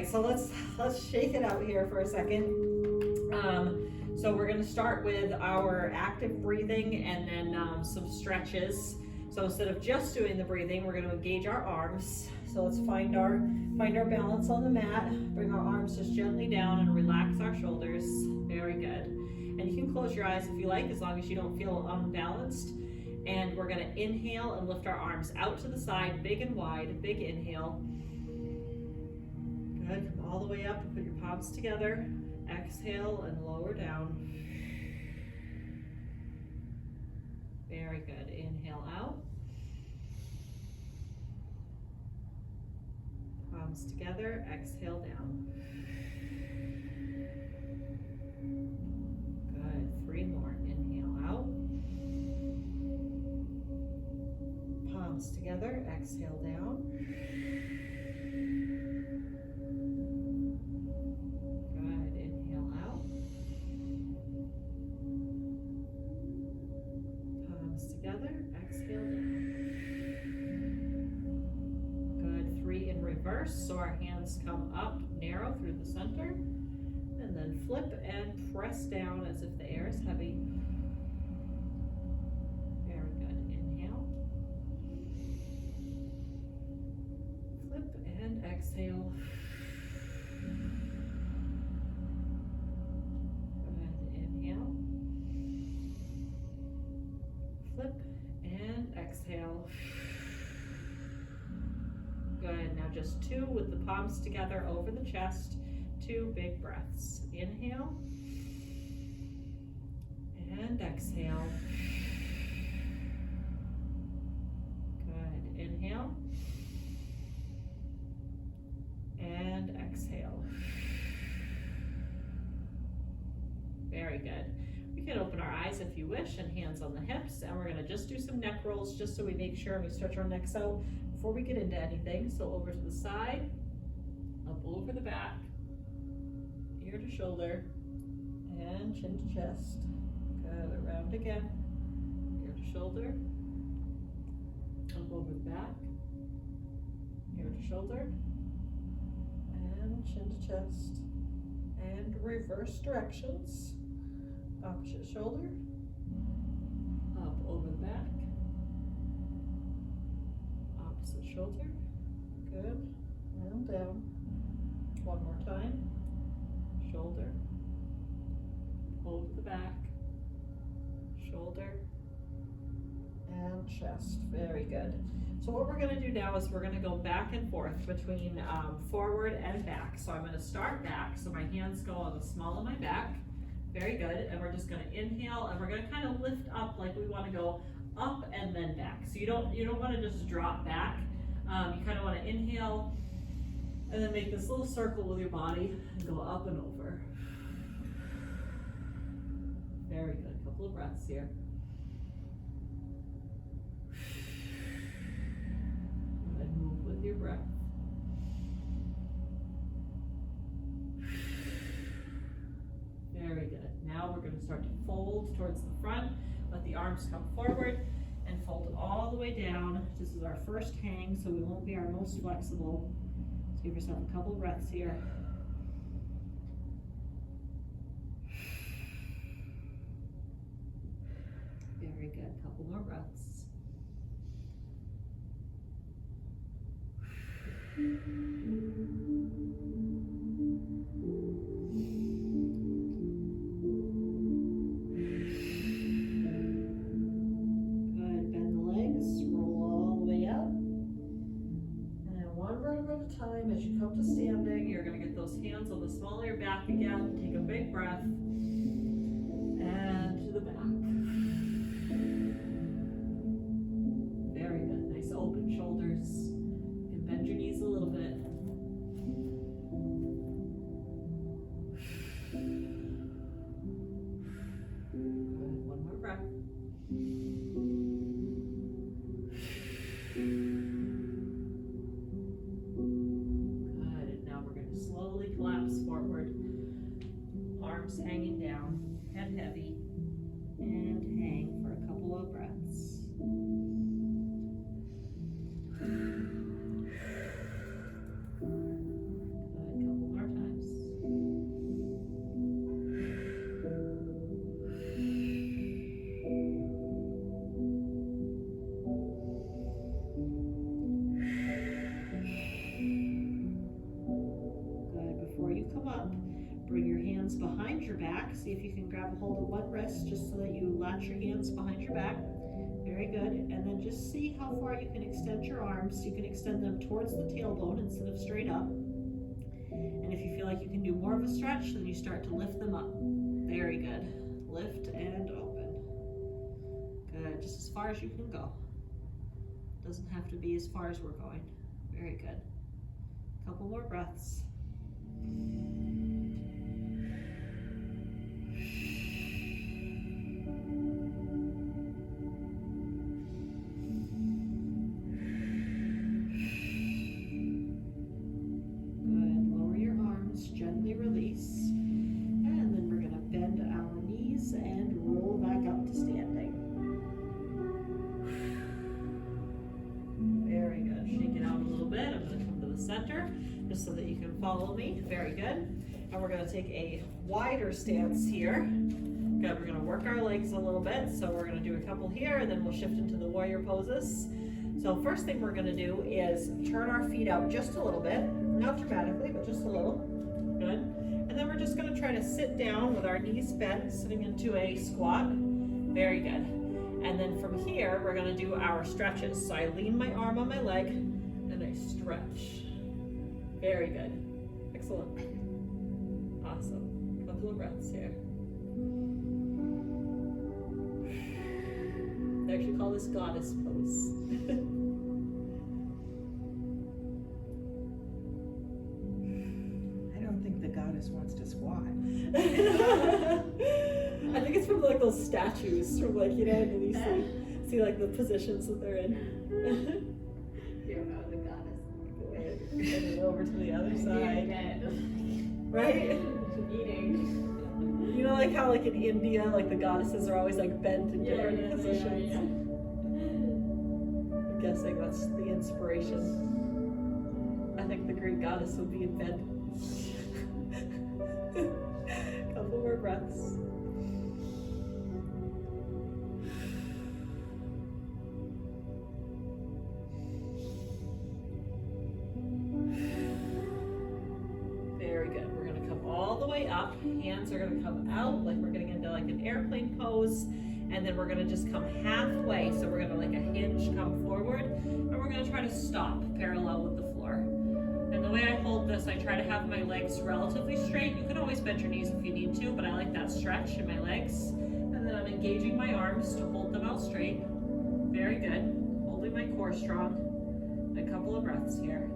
right, so let's shake it out here for a second. So we're gonna start with our active breathing and then some stretches. So instead of just doing the breathing, we're gonna engage our arms. So let's find our balance on the mat. Bring our arms just gently down and relax our shoulders. Very good. And you can close your eyes if you like, as long as you don't feel unbalanced. And we're gonna inhale and lift our arms out to the side, big and wide, big inhale. Good, come all the way up, put your palms together. Exhale and lower down. Very good, inhale out. Palms together, exhale down. Good, 3 more, inhale out. Palms together, exhale down. Good, inhale out. Palms together, exhale down. Good, 3 in reverse, so our hands come up, narrow through the center, and then flip and press down as if the air is heavy. Very good, inhale. Flip and exhale. Good, inhale. Flip and exhale. Good, now just 2 with the palms together over the chest. 2 big breaths. Inhale and exhale. Good, inhale and exhale. Very good. We can open our eyes if you wish and hands on the hips, and we're gonna just do some neck rolls just so we make sure we stretch our necks out before we get into anything. So over to the side, up over the back, ear to shoulder, and chin to chest. Good, around again, ear to shoulder, up over the back, ear to shoulder, and chin to chest, and reverse directions. Opposite shoulder, up over the back, opposite shoulder, good, and down. One more time, shoulder, over the back, shoulder, and chest, very good. So what we're gonna do now is we're gonna go back and forth between forward and back. So I'm gonna start back, so my hands go on the small of my back. Very good, and we're just gonna inhale, and we're gonna kind of lift up like we wanna go up and then back. So you don't wanna just drop back. You kind of wanna inhale, and then make this little circle with your body, and go up and over. Very good, couple of breaths here. And move with your breath. Very good. Now we're going to start to fold towards the front. Let the arms come forward and fold it all the way down. This is our first hang, so we won't be our most flexible. So give yourself a couple breaths here. Very good. Couple more breaths. Time as you come to standing, you're going to get those hands on the small of your back again. Take a big breath and to the back. Very good. Nice open shoulders. You can bend your knees a little bit. Good. One more breath. Slowly collapse forward, arms hanging down, head heavy, and hang for a couple of breaths. Good, couple you come up, bring your hands behind your back. See if you can grab a hold of one wrist just so that you latch your hands behind your back. Very good. And then just see how far you can extend your arms. You can extend them towards the tailbone instead of straight up. And if you feel like you can do more of a stretch, then you start to lift them up. Very good. Lift and open. Good. Just as far as you can go. Doesn't have to be as far as we're going. Very good. Couple more breaths. Gently release, and then we're going to bend our knees and roll back up to standing. Very good. Shake it out a little bit. I'm going to come to the center just so that you can follow me. Very good. And we're going to take a wider stance here. Good. We're going to work our legs a little bit. So we're going to do a couple here, and then we'll shift into the warrior poses. So first thing we're going to do is turn our feet out just a little bit. Not dramatically, but just a little. Good. And then we're just going to try to sit down with our knees bent, sitting into a squat. Very good. And then from here, we're going to do our stretches. So I lean my arm on my leg, and I stretch. Very good. Excellent. Awesome. Couple of breaths here. They actually call this goddess pose. The goddess wants to squat. I think it's from like those statues from like, you know, and you see like the positions that they're in. Here about the goddess. And then over to the other side. Right? Eating. You know, like how like in India, like the goddesses are always like bent in different positions. I'm guessing that's the inspiration. I think the Greek goddess would be in bed. Couple more breaths. Very good. We're going to come all the way up. Hands are going to come out like we're getting into like an airplane pose. And then we're going to just come halfway. So we're going to like a hinge come forward. And we're going to try to stop parallel with the floor. And the way I hold this, I try to have my legs relatively straight. You can always bend your knees if you need to, but I like that stretch in my legs. And then I'm engaging my arms to hold them out straight. Very good. Holding my core strong. A couple of breaths here.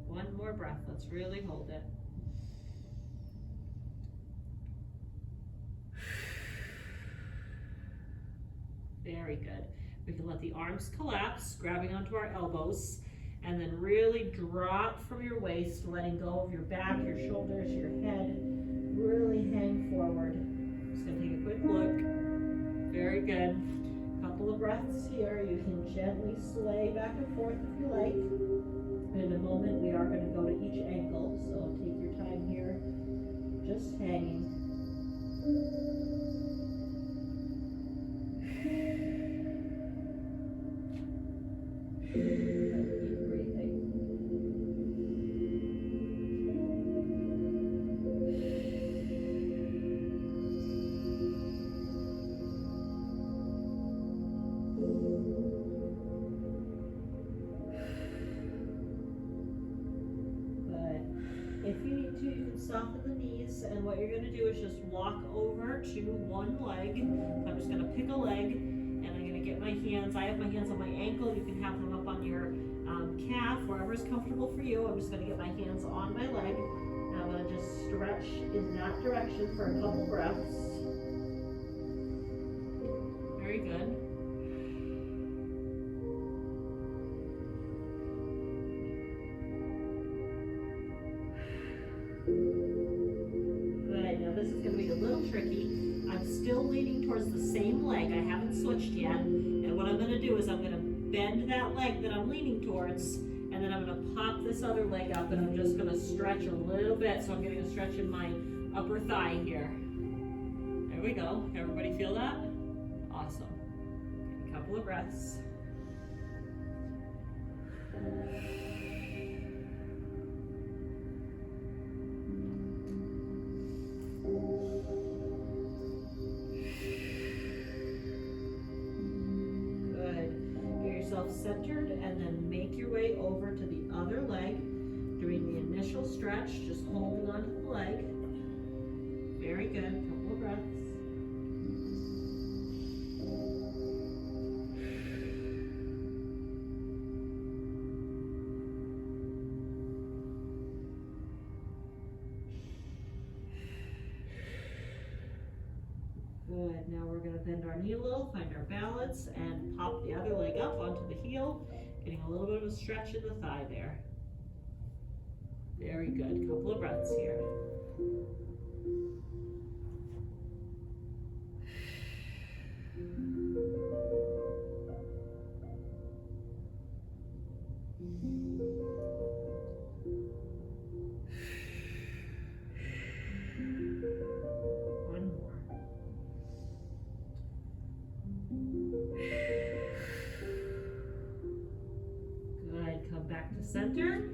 One more breath. Let's really hold it. Very good. We can let the arms collapse, grabbing onto our elbows, and then really drop from your waist, letting go of your back, your shoulders, your head. Really hang forward. Just gonna take a quick look. Very good. Couple of breaths here. You can gently sway back and forth if you like. In a moment, we are going to go to each ankle, so take your time here, just hanging. Keep breathing. If you need to, you can soften the knees, and what you're going to do is just walk over to one leg. I'm just going to pick a leg, and I'm going to get my hands. I have my hands on my ankle. You can have them up on your calf, wherever is comfortable for you. I'm just going to get my hands on my leg, and I'm going to just stretch in that direction for a couple breaths. Very good. Good. Now this is going to be a little tricky. I'm still leaning towards the same leg. I haven't switched yet. And what I'm going to do is I'm going to bend that leg that I'm leaning towards, and then I'm going to pop this other leg up, and I'm just going to stretch stretch a little bit, so I'm getting a stretch in my upper thigh here. There we go. Everybody feel that? Awesome. Okay, a couple of breaths. Centered, and then make your way over to the other leg, doing the initial stretch, just holding onto the leg. Very good. Couple of breaths. Good. Now we're going to bend our knee a little, find our balance, and pop the other leg up onto the heel, getting a little bit of a stretch in the thigh there. Very good. Couple of breaths here. Center,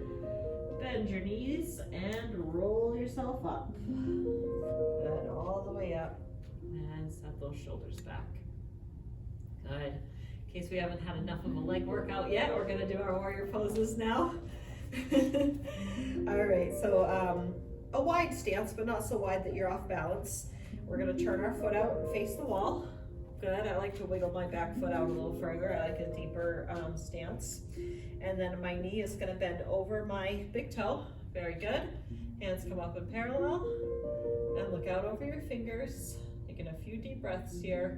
bend your knees and roll yourself up. Good, all the way up, and set those shoulders back. Good. In case we haven't had enough of a leg workout yet, we're gonna do our warrior poses now. All right, so a wide stance, but not so wide that you're off balance. We're gonna turn our foot out and face the wall. Good, I like to wiggle my back foot out a little further. I like a deeper stance. And then my knee is gonna bend over my big toe. Very good. Hands come up in parallel. And look out over your fingers. Taking a few deep breaths here.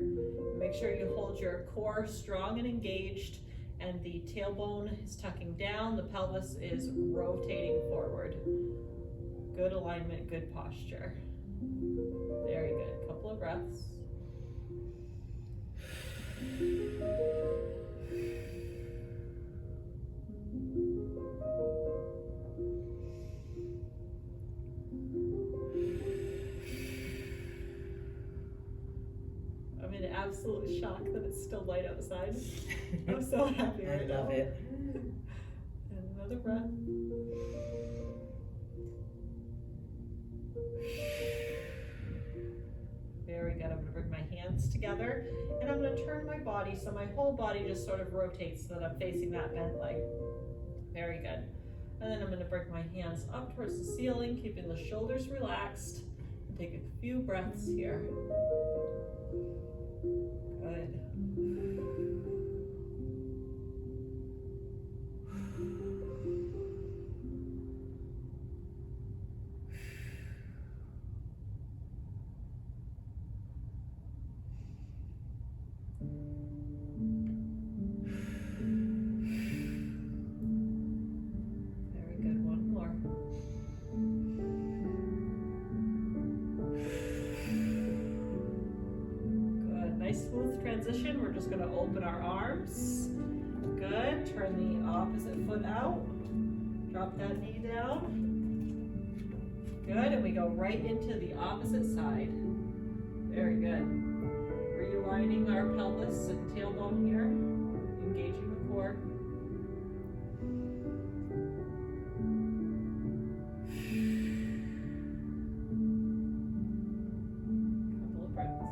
Make sure you hold your core strong and engaged, and the tailbone is tucking down. The pelvis is rotating forward. Good alignment, good posture. Very good. Couple of breaths. I'm in absolute shock that it's still light outside. I'm so happy right now. I love it. And another breath. Very good. I'm going to bring my hands together, and I'm going to turn my body so my whole body just sort of rotates so that I'm facing that bent leg. Very good. And then I'm going to bring my hands up towards the ceiling, keeping the shoulders relaxed. And take a few breaths here. Good. Transition. We're just going to open our arms. Good. Turn the opposite foot out. Drop that knee down. Good. And we go right into the opposite side. Very good. Realigning our pelvis and tailbone here. Engaging the core. Couple of breaths.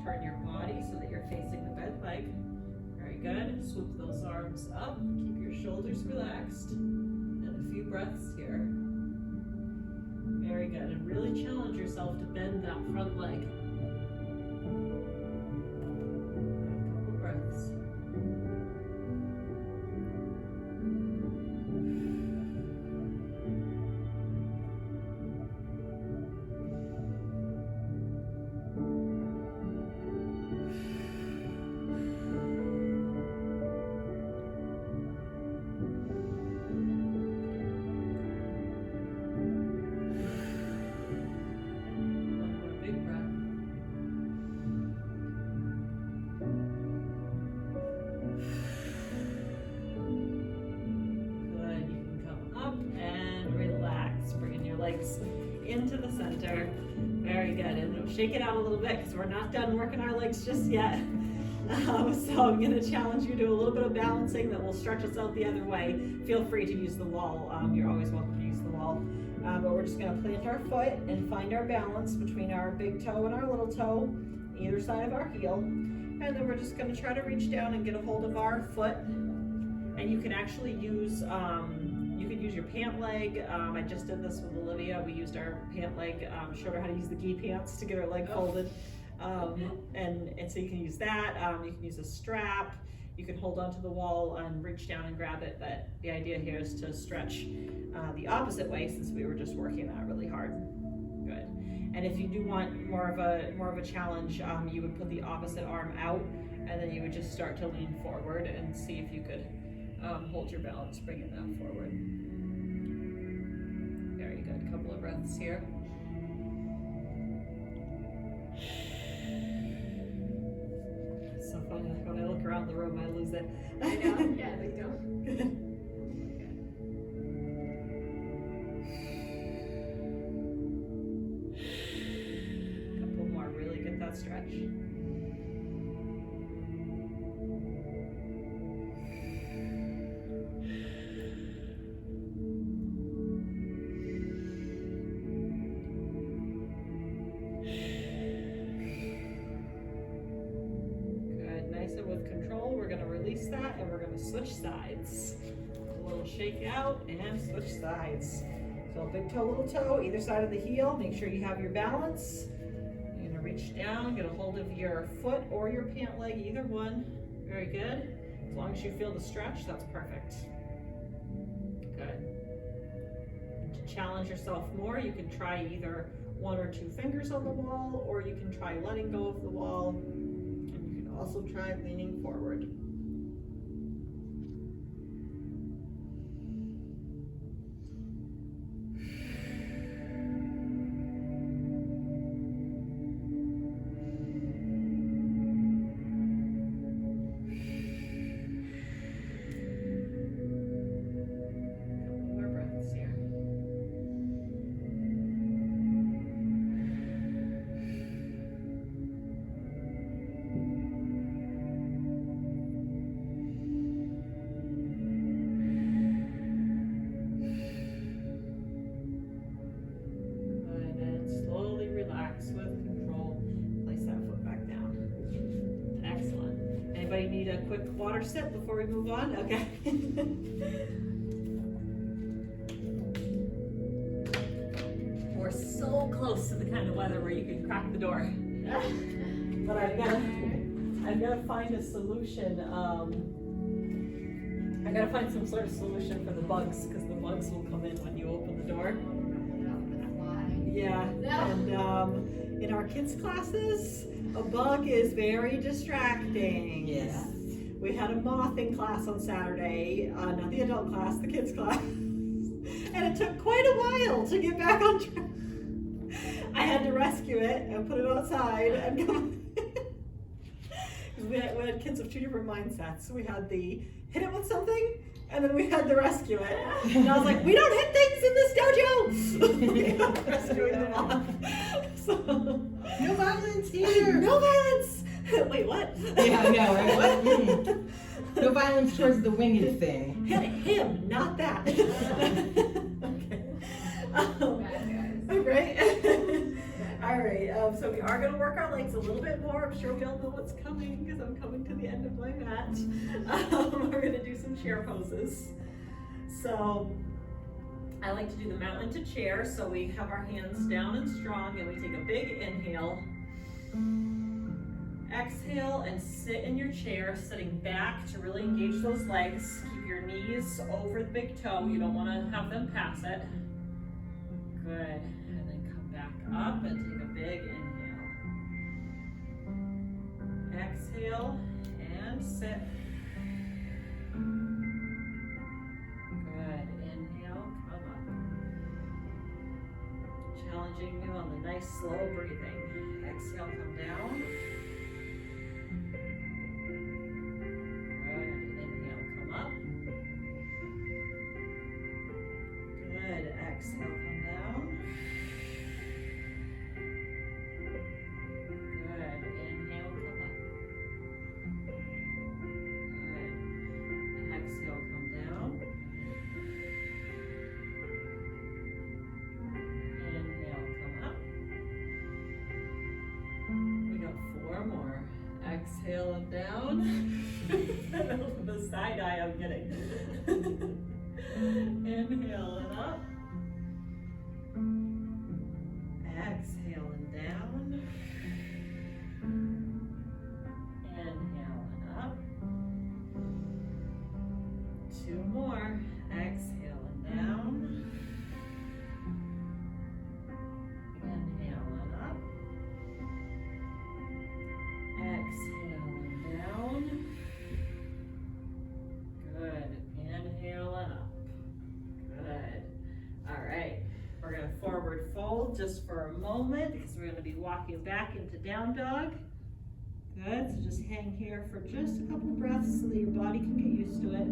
Turn your body so that you're facing the bent leg. Very good. Swoop those arms up. Keep your shoulders relaxed. And a few breaths here. Very good. And really challenge yourself to bend that front leg. A couple breaths. center. Very good. And we'll shake it out a little bit because we're not done working our legs just yet. So I'm going to challenge you to do a little bit of balancing that will stretch us out the other way. Feel free to use the wall. You're always welcome to use the wall. But we're just going to plant our foot and find our balance between our big toe and our little toe, either side of our heel. And then we're just going to try to reach down and get a hold of our foot. And you can actually use, you could use your pant leg. I just did this with Olivia. We used our pant leg, showed her how to use the gi pants to get her leg folded. And so you can use that. You can use a strap. You can hold onto the wall and reach down and grab it. But the idea here is to stretch the opposite way, since we were just working that really hard. Good. And if you do want more of a challenge, you would put the opposite arm out, and then you would just start to lean forward and see if you could hold your balance, bringing that forward. Very good. Couple of breaths here. It's so funny, like when I look around the room, I lose it. I know, yeah, they don't. Good. Couple more, really get that stretch. That, and we're going to switch sides. A little shake out and switch sides. So big toe, little toe, either side of the heel. Make sure you have your balance. You're going to reach down, get a hold of your foot or your pant leg, either one. Very good. As long as you feel the stretch, that's perfect. Good. To challenge yourself more, you can try either 1 or 2 fingers on the wall, or you can try letting go of the wall. And you can also try leaning forward. Need a quick water sip before we move on? Okay. We're so close to the kind of weather where you can crack the door. But I've got to find a solution. I got to find some sort of solution for the bugs, because the bugs will come in when you open the door. Yeah. And in our kids' classes, a bug is very distracting. Yes. We had a moth in class on Saturday, not the adult class, the kids' class. And it took quite a while to get back on track. I had to rescue it and put it outside and come. we had kids of 2 different mindsets. We had the hit it with something, and then we had the rescue it. And I was like, we don't hit things in this dojo! Rescuing the moth. So, no violence here! No violence! Wait, what? Yeah, I know, right? What? No violence towards the winged thing. Hit him, not that. Okay. Right? All right, so we are going to work our legs a little bit more. I'm sure we all know what's coming because I'm coming to the end of my mat. We're going to do some chair poses. So I like to do the mountain to chair. So we have our hands down and strong, and we take a big inhale. Exhale and sit in your chair, sitting back to really engage those legs. Keep your knees over the big toe. You don't want to have them pass it. Good. And then come back up and take a big inhale. Exhale and sit. Good. Inhale, come up. Challenging you on the nice slow breathing. Exhale, come down. Exhale, come down. more. Exhale and down. The side eye I'm getting. Inhale and up. Exhale and down. Inhale and up. Two more. Exhale and down. Inhale and up. Exhale and down. Good. Inhale and up. Good. All right. We're going to forward fold just for a moment because we're going to be walking back into down dog. Good. So just hang here for just a couple breaths so that your body can get used to it.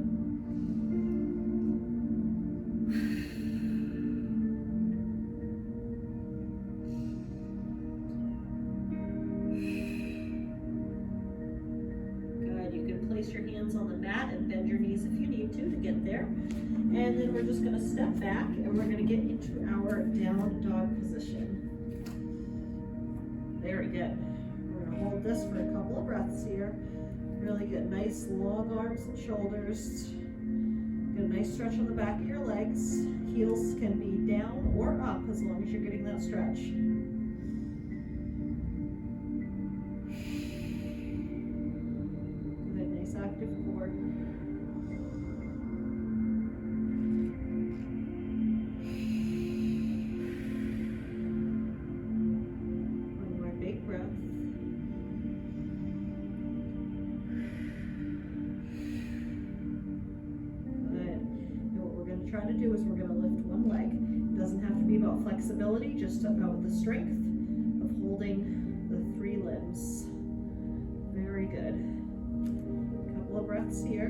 Your hands on the mat and bend your knees if you need to get there. And then we're just going to step back and we're going to get into our down dog position. Very good. We're going to hold this for a couple of breaths here. Really get nice long arms and shoulders. Get a nice stretch on the back of your legs. Heels can be down or up as long as you're getting that stretch. Active core. One more big breath. Good. And what we're going to try to do is we're going to lift one leg. It doesn't have to be about flexibility, just about the strength of holding the three limbs. Very good. Breaths here.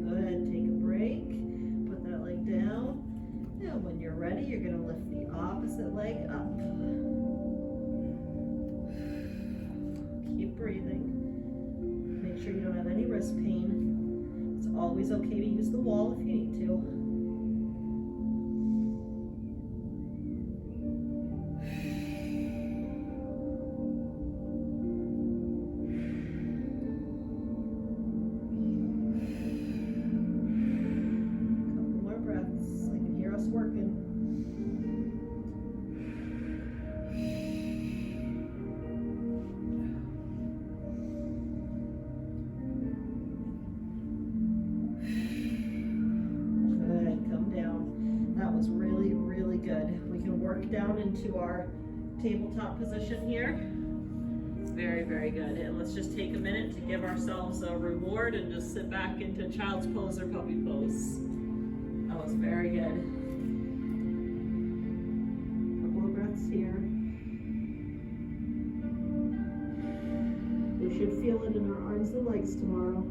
Good. Take a break. Put that leg down. Now when you're ready, you're going to lift the opposite leg up. Keep breathing. Make sure you don't have any wrist pain. It's always okay to use the wall if you need to. Couple more breaths. I can hear us working. Good. We can work down into our tabletop position here. Very, very good. And let's just take a minute to give ourselves a reward and just sit back into child's pose or puppy pose. That was very good. Couple of breaths here. We should feel it in our arms and legs tomorrow.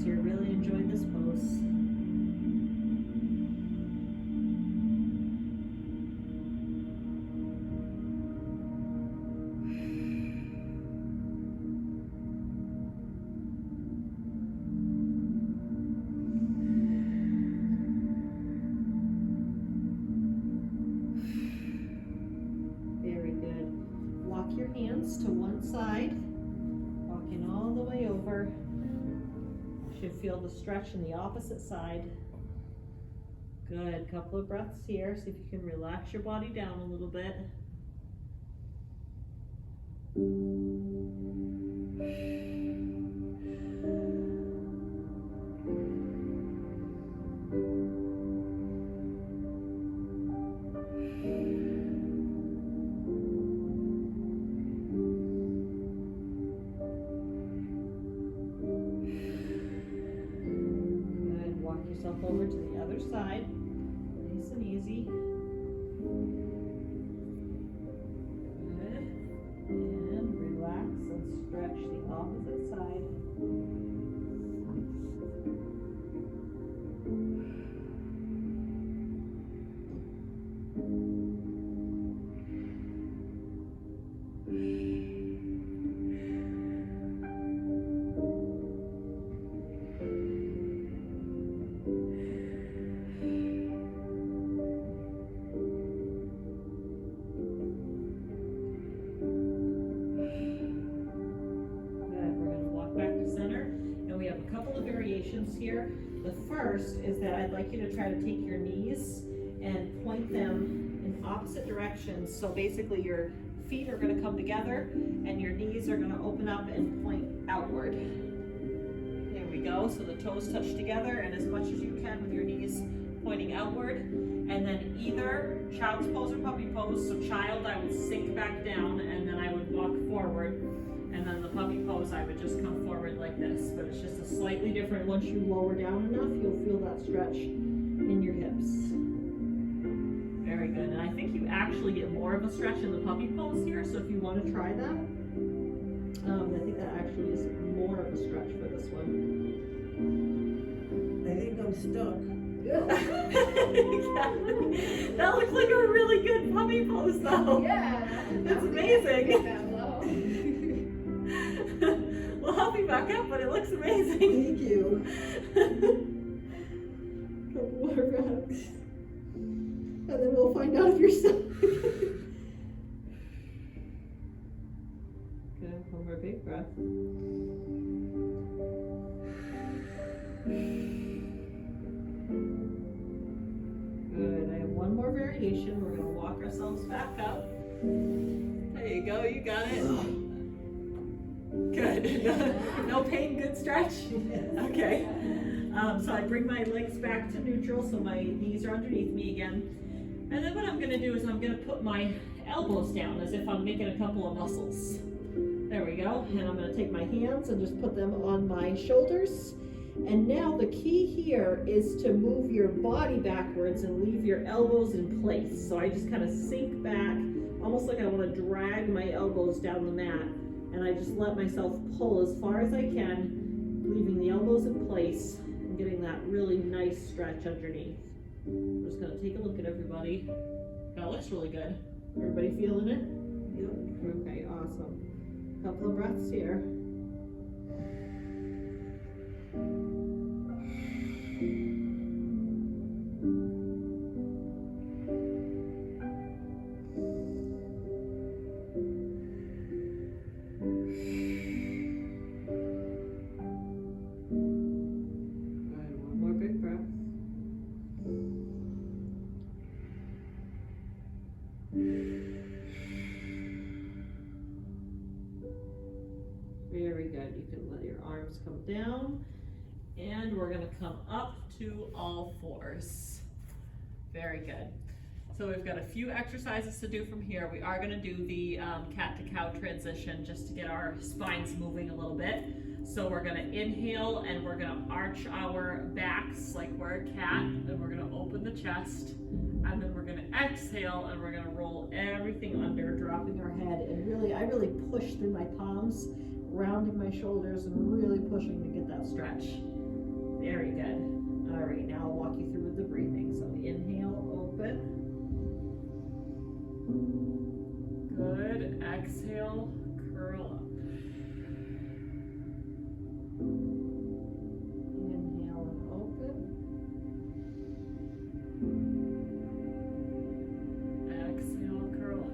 You're really enjoying this pose. Very good. Walk your hands to one side, walking all the way over. Should feel the stretch in the opposite side. Good. Couple of breaths here. See if you can relax your body down a little bit. variations here. The first is that I'd like you to try to take your knees and point them in opposite directions. So basically your feet are gonna come together and your knees are gonna open up and point outward. There we go, so the toes touch together and as much as you can with your knees pointing outward. And then either child's pose or puppy pose. So child, I would sink back down and then I would walk forward. And then the puppy pose, I would just come forward like this. But it's just a slightly different, once you lower down enough, you'll feel that stretch in your hips. Very good, and I think you actually get more of a stretch in the puppy pose here, so if you want to try that, I think that actually is more of a stretch for this one. I think I'm stuck. Yeah. That looks like a really good puppy pose though. Yeah. That's amazing. Get that low. We'll help you back up, but it looks amazing. Thank you. Couple more breaths. And then we'll find out if you're stuck. Good, one more big breath. Good, I have one more variation. We're gonna walk ourselves back up. There you go, you got it. Good, no pain, good stretch? Okay. So I bring my legs back to neutral, so my knees are underneath me again. And then what I'm gonna do is I'm gonna put my elbows down as if I'm making a couple of muscles. There we go. And I'm gonna take my hands and just put them on my shoulders. And now the key here is to move your body backwards and leave your elbows in place. So I just kind of sink back, almost like I wanna drag my elbows down the mat. And I just let myself pull as far as I can, leaving the elbows in place and getting that really nice stretch underneath. I'm just gonna take a look at everybody. That looks really good. Everybody feeling it? Yep. Okay, awesome. Couple of breaths here. Very good. You can let your arms come down and we're going to come up to all fours. Very good. So we've got a few exercises to do from here. We are going to do the cat to cow transition just to get our spines moving a little bit. So we're going to inhale and we're going to arch our backs like we're a cat, and we're going to open the chest, and then we're going to exhale and we're going to roll everything under, dropping our head, and really, I really push through my palms, rounding my shoulders and really pushing to get that stretch. Very good. All right, now I'll walk you through with the breathing. So inhale, open. Good. Exhale, curl up. Inhale and open. Exhale, curl up.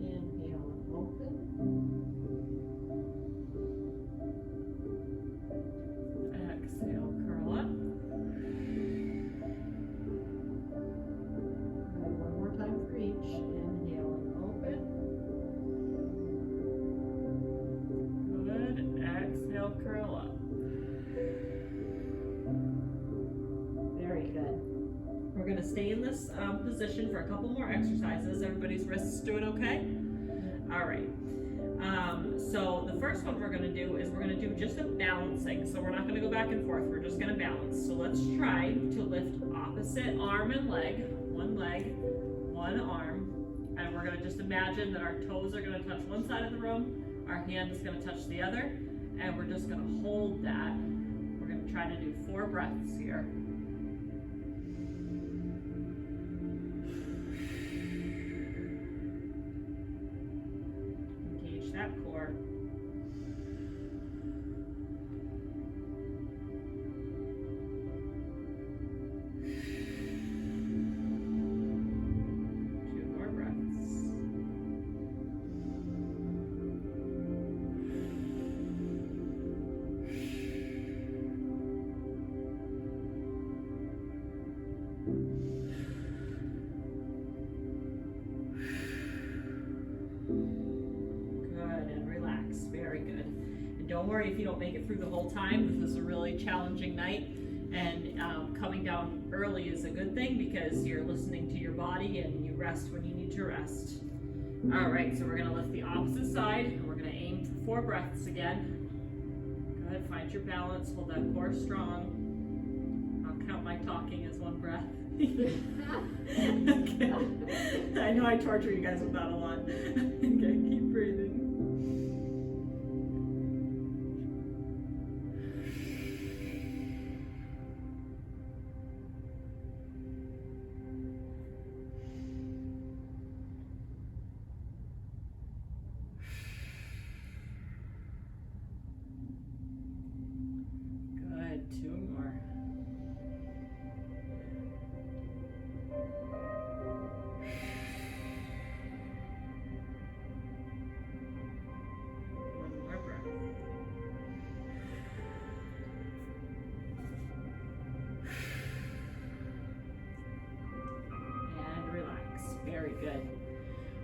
Inhale and open. Exhale, curl up. And one more time for each. Inhale and open. Good. Exhale, curl up. Very good. We're going to stay in this position for a couple more exercises. Everybody's wrists doing okay? All right. So the first one we're going to do is we're going to do just a balancing. So we're not going to go back and forth. We're just going to balance. So let's try to lift opposite arm and leg, one arm. And we're going to just imagine that our toes are going to touch one side of the room, our hand is going to touch the other, and we're just going to hold that. We're going to try to do 4 breaths here. Engage that core. Two more breaths. don't worry if you don't make it through the whole time. This is a really challenging night, and coming down early is a good thing because you're listening to your body and you rest when you need to rest. All right, so we're gonna lift the opposite side and we're gonna aim for 4 breaths again. Go ahead, find your balance, hold that core strong. I'll count my talking as 1 breath. Okay. I know I torture you guys with that a lot. Okay, keep breathing. Good, 2 more. One more breath. And relax. Very good.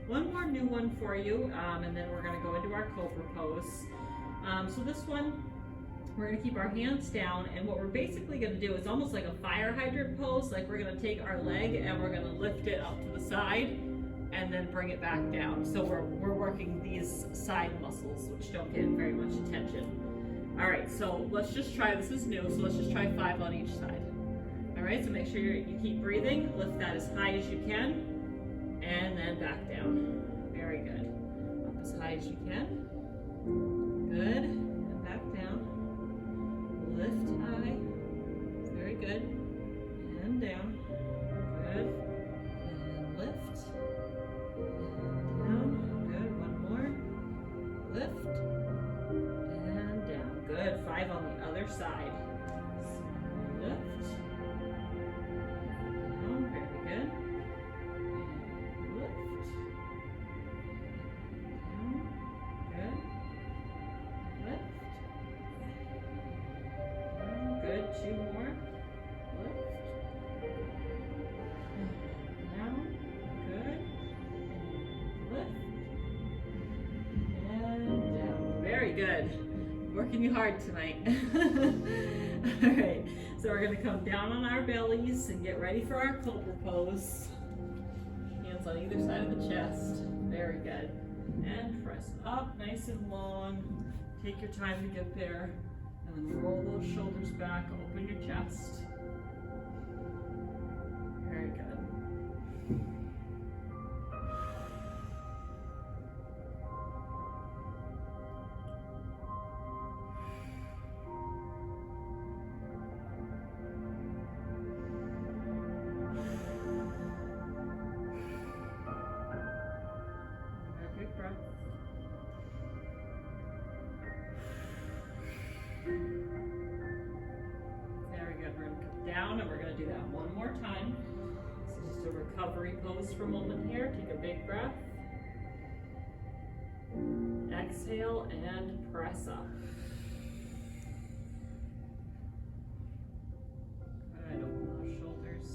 One more new one for you, and then we're going to go into our cobra pose. So this one, we're going to keep our hands down, and what we're basically going to do is almost like a fire hydrant pose. Like we're going to take our leg and we're going to lift it up to the side and then bring it back down. So we're working these side muscles, which don't get very much attention. All right, so let's just try, this is new, so let's just try 5 on each side. All right, so make sure you keep breathing, lift that as high as you can, and then back down. Very good. Up as high as you can. Good, and back down. Lift high. Very good. And down. Good. And lift. And down. Good. One more. Lift. And down. Good. 5 on the other side. Lift. Down. Very good. And lift. Down. Good. Lift. Good, 2 more. Lift. Down. Good. Lift. And down. Very good. Working you hard tonight. Alright, so we're going to come down on our bellies and get ready for our cobra pose. Hands on either side of the chest. Very good. And press up nice and long. Take your time to get there. And then roll those shoulders back, open your chest. Very good. Another big breath. Very good. We're going to come down and we're going to do that one more time. So just a recovery pose for a moment here. Take a big breath. Exhale and press up. Good. Open those shoulders.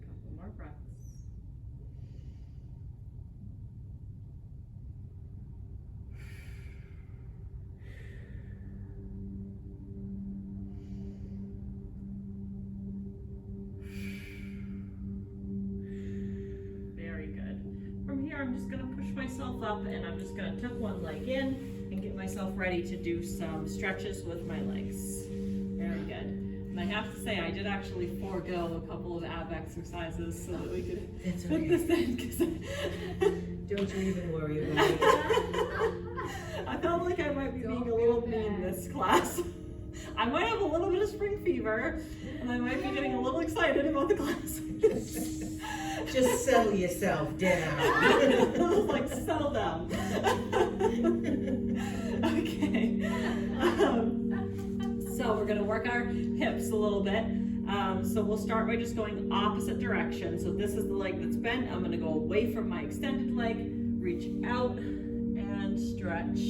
Couple more breaths. Very good. From here, I'm just going to push myself up and I'm just going to tuck one leg in and get myself ready to do some stretches with my legs. Very good. And I have to say, I did actually forego a couple of ab exercises so that we could That's fit okay. this in because Don't you even worry about it. I felt like I might be Don't being a little feel mean bad. this class. I might have a little bit of spring fever and I might be getting a little excited about the class. Just settle yourself down. Like, settle down. Okay. So we're going to work our hips a little bit. So we'll start by just going opposite direction. So this is the leg that's bent. I'm going to go away from my extended leg, reach out and And stretch.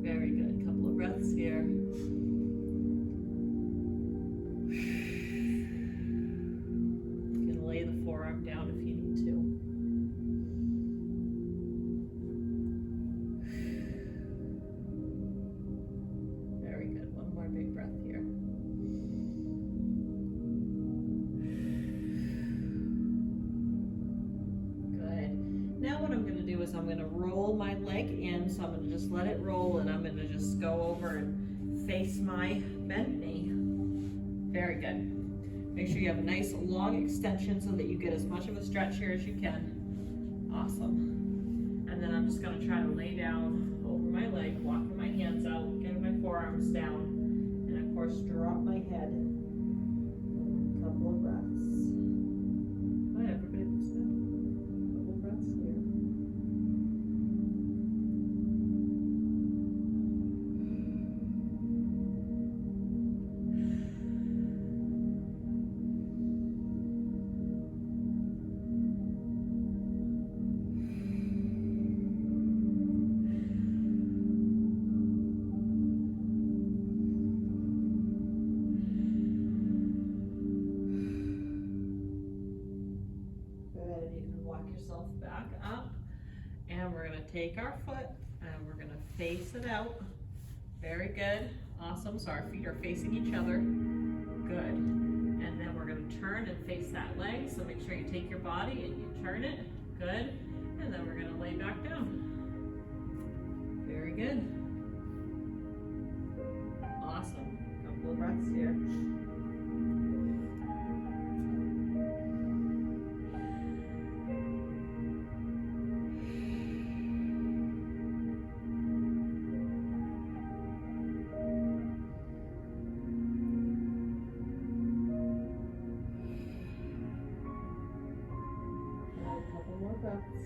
Very good. Couple of breaths here. You can lay the forearm down if you need to. Very good. One more big breath here. Good. Now what I'm going to do is I'm going to roll my leg in, so I'm going to just let it roll, and I'm going to just go over and face my bent knee. Very good. Make sure you have a nice long extension so that you get as much of a stretch here as you can. Awesome. And then I'm just going to try to lay down over my leg, walking my hands out, getting my forearms down, and of course drop my head. A couple of breaths. Good, everybody looks good. A couple breaths here. Good, you can walk yourself back up, and we're gonna take our foot and we're gonna face it out. Very good, awesome, so our feet are facing each other. Good, and then we're gonna turn and face that leg, so make sure you take your body and you turn it. Good, and then we're gonna lay back down. Very good. Awesome, couple of breaths here. A couple more breaths.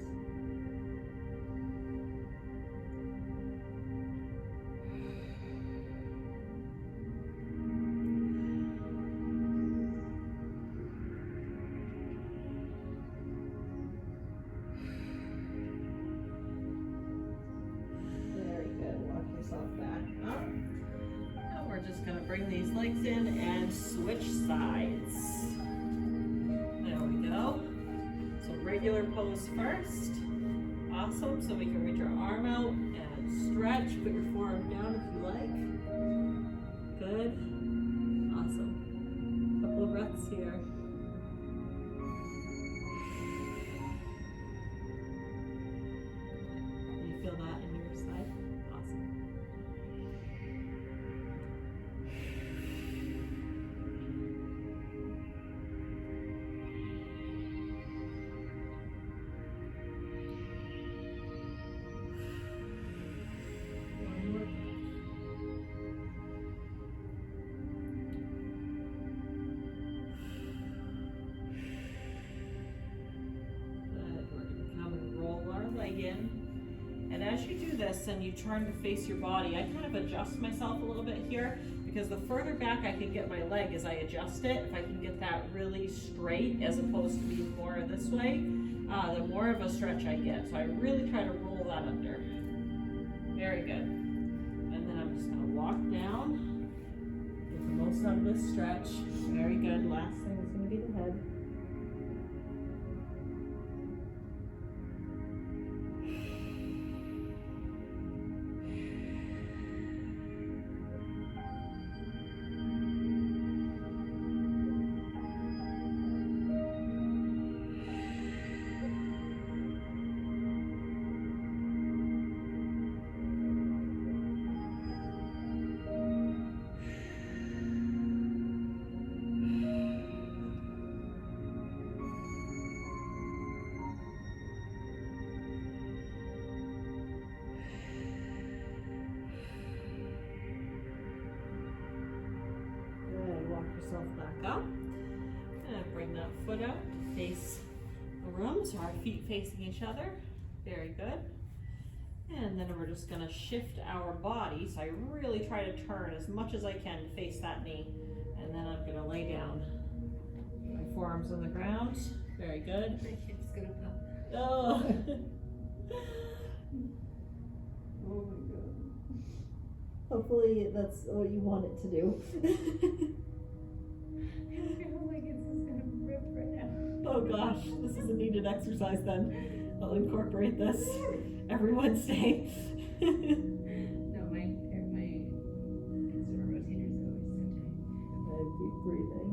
Very good. Walk yourself back up. And we're just going to bring these legs in and switch sides. There we go. So regular pose first. Awesome. So we can reach our arm out and stretch. Put your forearm down if you like. Good. Awesome. Couple of breaths here. Do you feel that in your side? Awesome. One more breath. Good. We're going to come and roll our leg in. And as you do this and you turn to face your body, I kind of adjust myself a little bit here, because the further back I can get my leg as I adjust it, if I can get that really straight as opposed to being more this way, the more of a stretch I get. So I really try to roll that under. Very good. And then I'm just going to walk down, get the most out of this stretch. Very good. Last thing is going to be the head. Good. Walk yourself back up. And bring that foot out to face the room, so our feet facing each other. Very good. And then we're just going to shift our body. So I really try to turn as much as I can to face that knee. And then I'm going to lay down. My forearms on the ground. Very good. My kid's gonna pop. Oh. Hopefully that's what you want it to do. I feel like it's just gonna rip right now. Oh gosh, this is a needed exercise then. I'll incorporate this every Wednesday. No, my external rotator is always so tight. Deep breathing.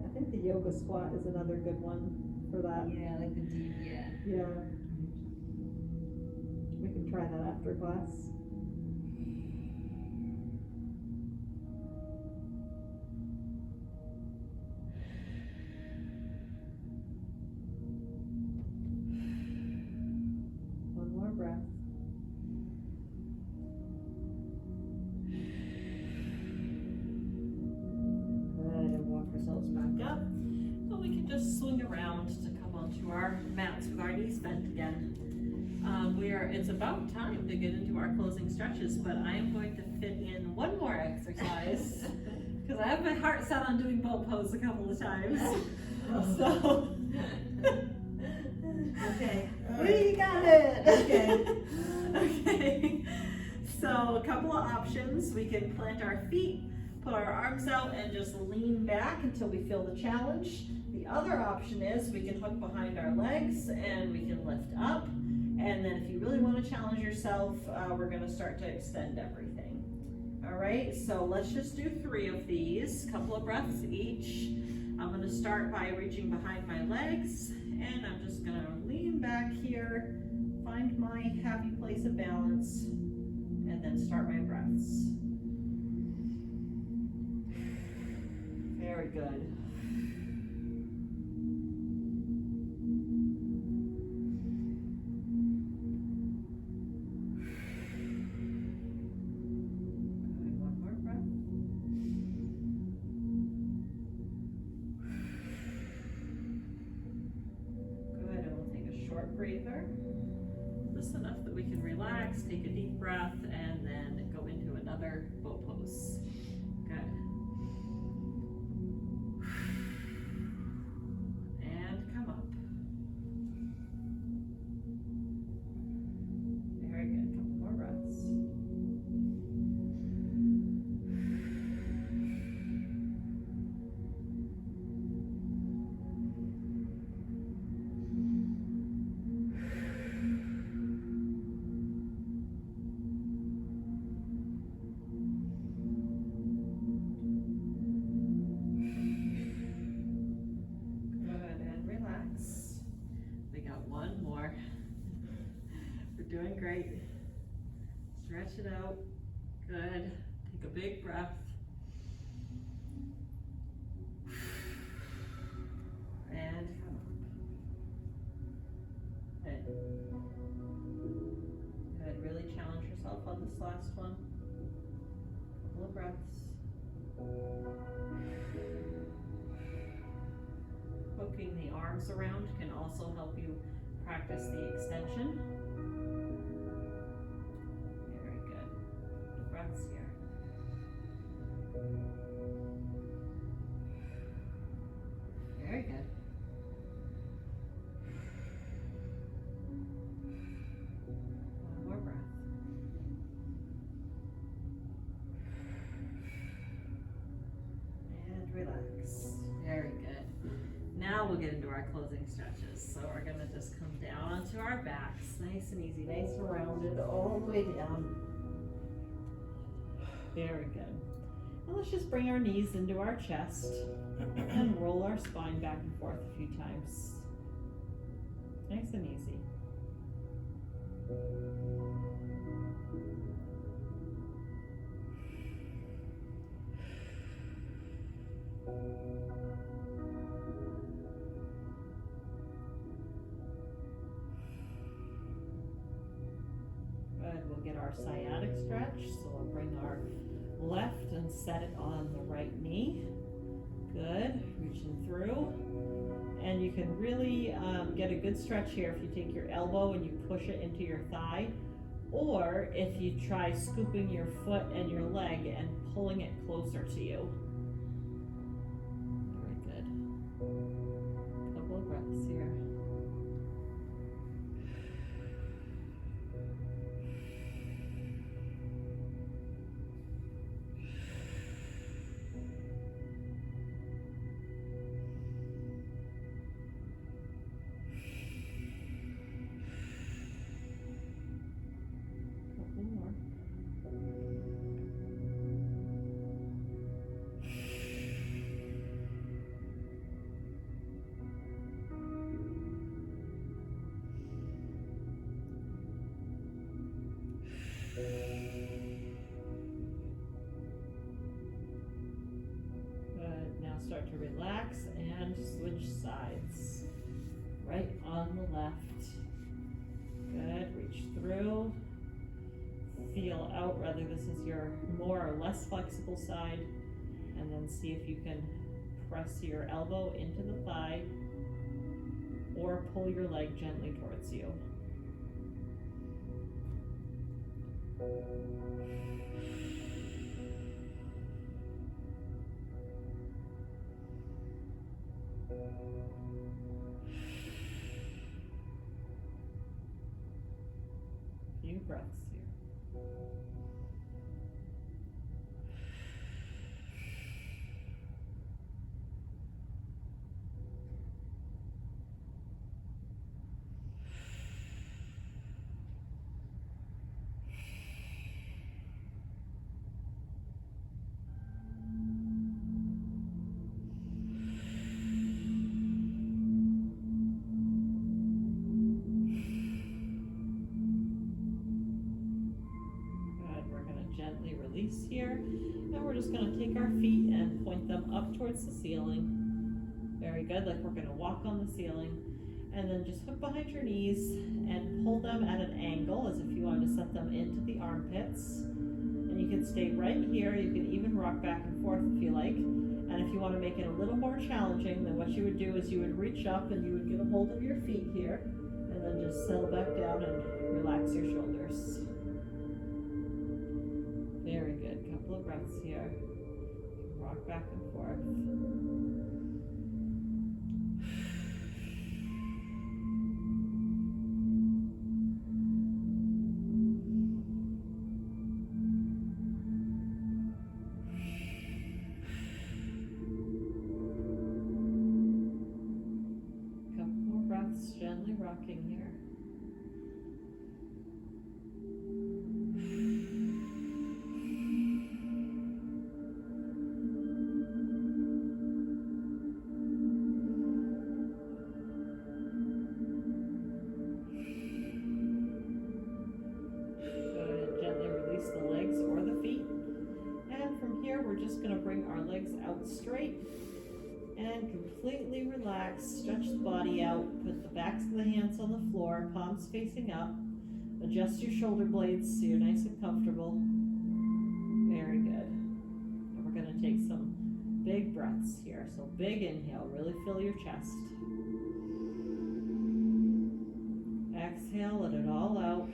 I think the yoga squat is another good one for that. Yeah, like the deep, yeah. Yeah. We can try that after class. One more breath. Good, and walk ourselves back up. So we can just swing around to come onto our mats with our knees bent again. It's about time to get into our closing stretches, but I am going to fit in one more exercise because I have my heart set on doing boat pose a couple of times. So, Okay. we got it. Okay. Okay. So a couple of options. We can plant our feet, put our arms out, and just lean back until we feel the challenge. The other option is we can hook behind our legs and we can lift up. And then if you really want to challenge yourself, we're going to start to extend everything. All right, so let's just do 3 of these, couple of breaths each. I'm going to start by reaching behind my legs, and I'm just going to lean back here, find my happy place of balance, and then start my breaths. Very good. Breather. Just enough that we can relax, take a deep breath, and then go into another boat pose. Good. And come up. Very good. Couple more breaths. Doing great. Stretch it out. Good. Take a big breath. And come up. Good. Good. Really challenge yourself on this last one. Couple of breaths. Hooking the arms around can also help you practice the extension. Here. Very good. One more breath. And relax. Very good. Now we'll get into our closing stretches. So we're going to just come down onto our backs. Nice and easy, nice and rounded all the way down. Very good. And let's just bring our knees into our chest and roll our spine back and forth a few times. Nice and easy. Good. We'll get our sciatic stretch. So we'll bring our left and set it on the right knee. Good. Reaching through. And you can really get a good stretch here if you take your elbow and you push it into your thigh, or if you try scooping your foot and your leg and pulling it closer to you. Very good. Couple of breaths here. start to relax and switch sides. Right on the left. Good, reach through. Feel out whether this is your more or less flexible side, and then see if you can press your elbow into the thigh or pull your leg gently towards you. Few breaths here. Gently release here, and we're just going to take our feet and point them up towards the ceiling. Very good, like we're going to walk on the ceiling, and then just hook behind your knees and pull them at an angle as if you wanted to set them into the armpits. And you can stay right here. You can even rock back and forth if you like. And if you want to make it a little more challenging, then what you would do is you would reach up and you would get a hold of your feet here, and then just settle back down and relax your shoulders. Very good. Couple of breaths here. Rock back and forth. Couple more breaths, gently rocking here. We're just going to bring our legs out straight and completely relax. Stretch the body out. Put the backs of the hands on the floor, palms facing up. Adjust your shoulder blades so you're nice and comfortable. Very good. And we're going to take some big breaths here. So big inhale, really fill your chest. Exhale, let it all out.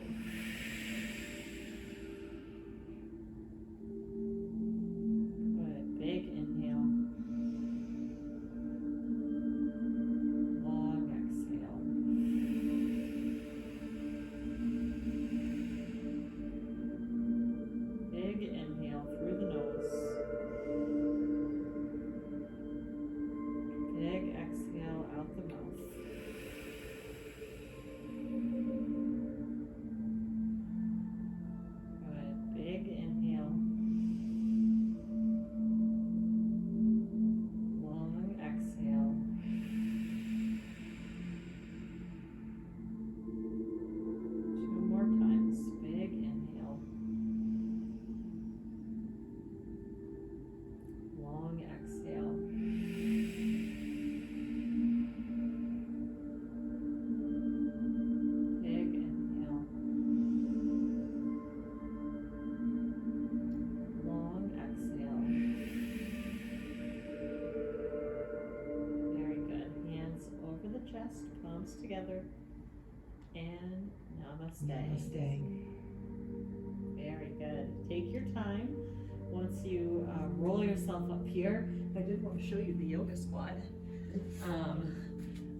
Together and namaste. Namaste. Very good. Take your time. Once you roll yourself up here, I did want to show you the yoga squat,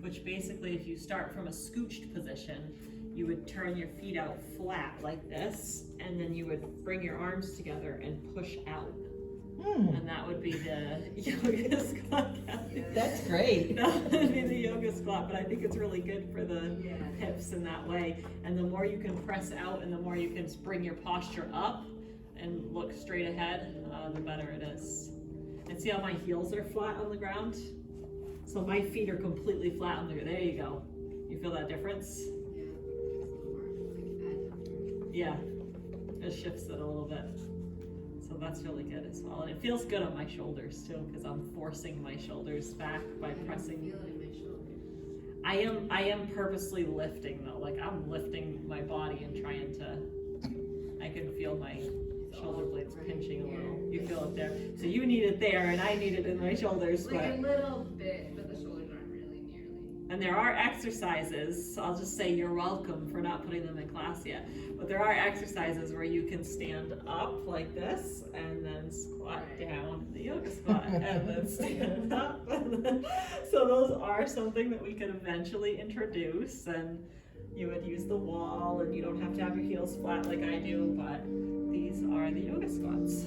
which basically if you start from a scooched position, you would turn your feet out flat like this, and then you would bring your arms together and push out. And that would be the yoga squat. That's great. That would be the yoga squat, but I think it's really good for the hips in that way. And the more you can press out and the more you can bring your posture up and look straight ahead, the better it is. And see how my heels are flat on the ground? So my feet are completely flat on the ground. There you go. You feel that difference? Yeah, it shifts it a little bit. So that's really good as well. And it feels good on my shoulders too, because I'm forcing my shoulders back by pressing. I feel it in my shoulder. I am purposely lifting though, like I'm lifting my body and trying to, I can feel my shoulder blades pinching a little. You feel it there. So you need it there and I need it in my shoulders. Like But a little bit, but the shoulders aren't really nearly. and there are exercises, I'll just say you're welcome for not putting them in class yet, but there are exercises where you can stand up like this and then squat down in the yoga spot and then stand up. So those are something that we could eventually introduce, and you would use the wall and you don't have to have your heels flat like I do, but these are the yoga squats.